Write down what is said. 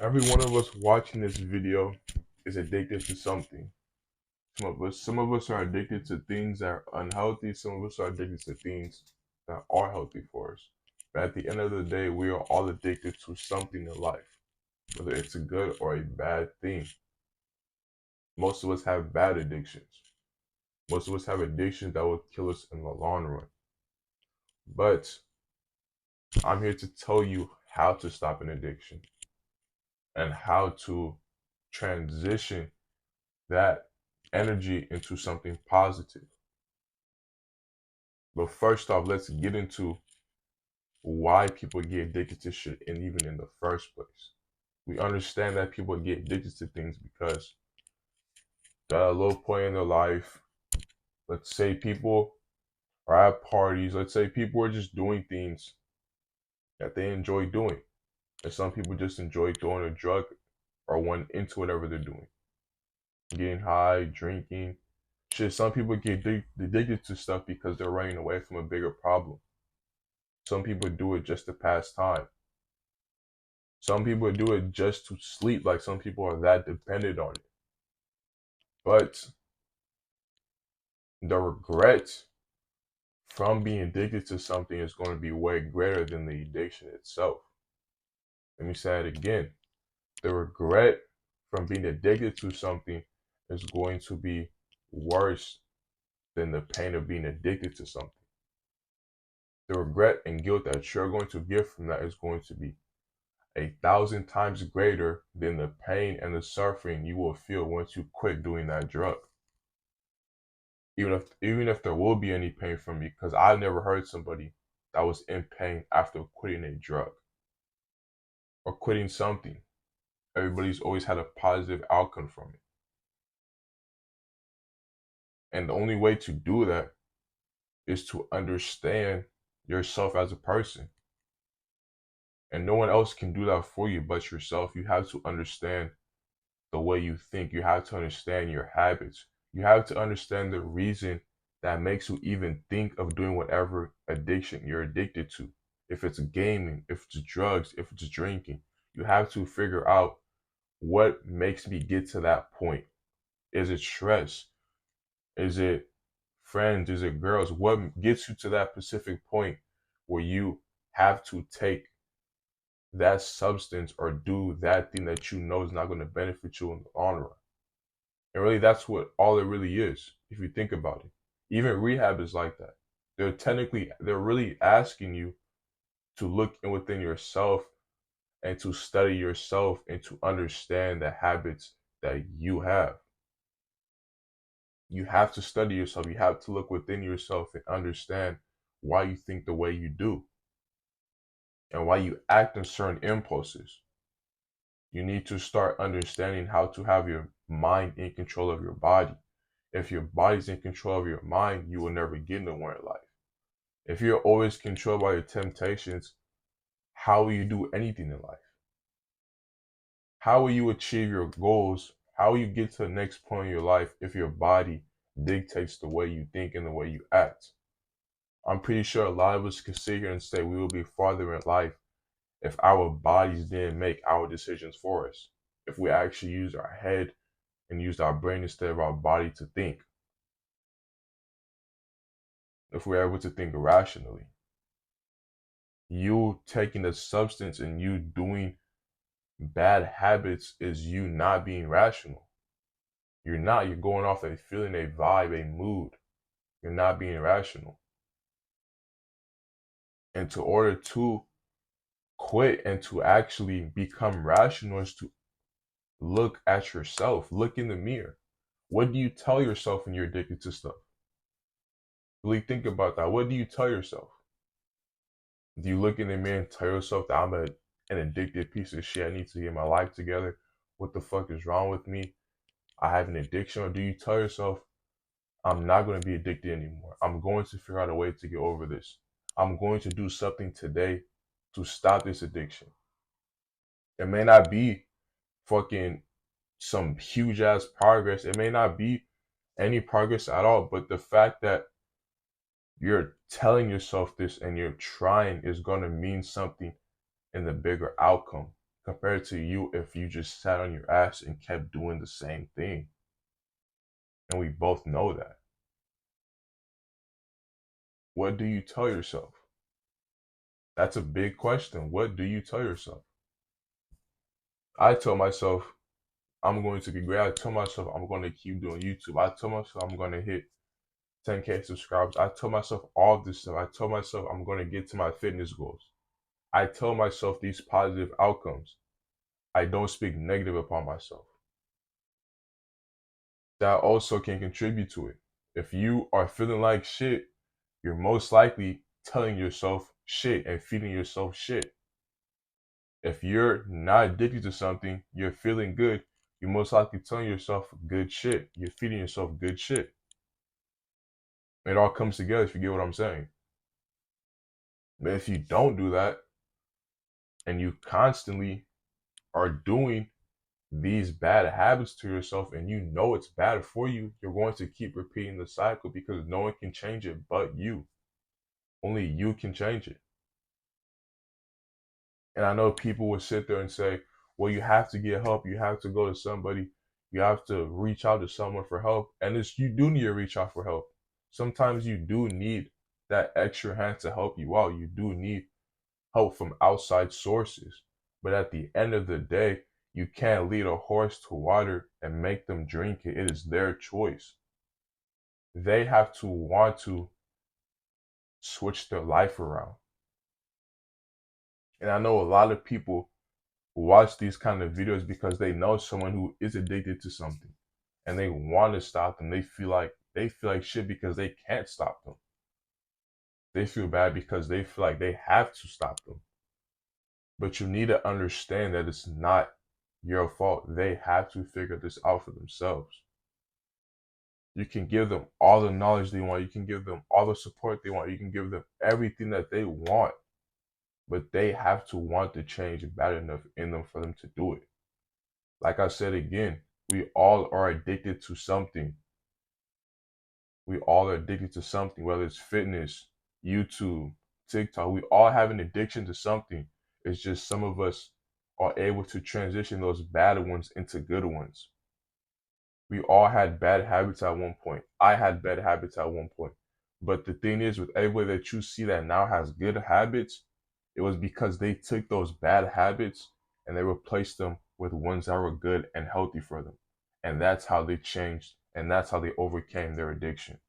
Every one of us watching this video is addicted to something. Some of us are addicted to things that are unhealthy. Some of us are addicted to things that are healthy for us. But at the end of the day, we are all addicted to something in life, whether it's a good or a bad thing. Most of us have bad addictions. Most of us have addictions that will kill us in the long run. But I'm here to tell you how to stop an addiction and how to transition that energy into something positive. But first off, let's get into why people get addicted to shit and even in the first place. We understand that people get addicted to things because they're at a low point in their life. Let's say people are at parties. Let's say people are just doing things that they enjoy doing. And some people just enjoy throwing a drug or one into whatever they're doing. Getting high, drinking. Shit, some people get addicted to stuff because they're running away from a bigger problem. Some people do it just to pass time. Some people do it just to sleep, like some people are that dependent on it. But the regret from being addicted to something is going to be way greater than the addiction itself. Let me say it again. The regret from being addicted to something is going to be worse than the pain of being addicted to something. The regret and guilt that you're going to get from that is going to be 1,000 times greater than the pain and the suffering you will feel once you quit doing that drug. Even if there will be any pain from me, because I've never heard somebody that was in pain after quitting a drug or quitting something. Everybody's always had a positive outcome from it. And the only way to do that is to understand yourself as a person. And no one else can do that for you but yourself. You have to understand the way you think. You have to understand your habits. You have to understand the reason that makes you even think of doing whatever addiction you're addicted to. If it's gaming, if it's drugs, if it's drinking, you have to figure out what makes me get to that point. Is it stress? Is it friends? Is it girls? What gets you to that specific point where you have to take that substance or do that thing that you know is not going to benefit you in the long run? And really, that's what all it really is, if you think about it. Even rehab is like that. They're really asking you to look in within yourself and to study yourself and to understand the habits that you have. You have to study yourself. You have to look within yourself and understand why you think the way you do and why you act on certain impulses. You need to start understanding how to have your mind in control of your body. If your body's in control of your mind, you will never get nowhere in life. If you're always controlled by your temptations, how will you do anything in life? How will you achieve your goals? How will you get to the next point in your life if your body dictates the way you think and the way you act? I'm pretty sure a lot of us could sit here and say we will be farther in life if our bodies didn't make our decisions for us. If we actually used our head and used our brain instead of our body to think. If we're able to think rationally. You taking the substance and you doing bad habits is you not being rational. You're not. You're going off a feeling, a vibe, a mood. You're not being rational. And to order to quit and to actually become rational is to look at yourself. Look in the mirror. What do you tell yourself when you're addicted to stuff? Really think about that. What do you tell yourself? Do you look in the mirror and tell yourself that an addicted piece of shit? I need to get my life together. What the fuck is wrong with me? I have an addiction. Or do you tell yourself, I'm not going to be addicted anymore. I'm going to figure out a way to get over this. I'm going to do something today to stop this addiction. It may not be fucking some huge ass progress. It may not be any progress at all. But the fact that you're telling yourself this and you're trying is going to mean something in the bigger outcome. compared to you if you just sat on your ass and kept doing the same thing. And we both know that. What do you tell yourself? That's a big question. What do you tell yourself? I tell myself I'm going to be great. I tell myself I'm going to keep doing YouTube. I tell myself I'm going to hit 10K subscribers. I tell myself all this stuff. I tell myself I'm going to get to my fitness goals. I tell myself these positive outcomes. I don't speak negative upon myself. That also can contribute to it. If you are feeling like shit, you're most likely telling yourself shit and feeding yourself shit. If you're not addicted to something, you're feeling good, you're most likely telling yourself good shit. You're feeding yourself good shit. It all comes together if you get what I'm saying. But if you don't do that and you constantly are doing these bad habits to yourself and you know it's bad for you, you're going to keep repeating the cycle because no one can change it but you. Only you can change it. And I know people would sit there and say, well, you have to get help. You have to go to somebody. You have to reach out to someone for help. And it's, you do need to reach out for help. Sometimes you do need that extra hand to help you out. You do need help from outside sources. But at the end of the day, you can't lead a horse to water and make them drink it. It is their choice. They have to want to switch their life around. And I know a lot of people watch these kind of videos because they know someone who is addicted to something and they want to stop them. They feel like shit because they can't stop them. They feel bad because they feel like they have to stop them. But you need to understand that it's not your fault. They have to figure this out for themselves. You can give them all the knowledge they want. You can give them all the support they want. You can give them everything that they want. But they have to want to change bad enough in them for them to do it. Like I said again, we all are addicted to something. We all are addicted to something, whether it's fitness, YouTube, TikTok. We all have an addiction to something. It's just some of us are able to transition those bad ones into good ones. We all had bad habits at one point. I had bad habits at one point. But the thing is, with everybody that you see that now has good habits, it was because they took those bad habits and they replaced them with ones that were good and healthy for them. And that's how they changed and that's how they overcame their addiction.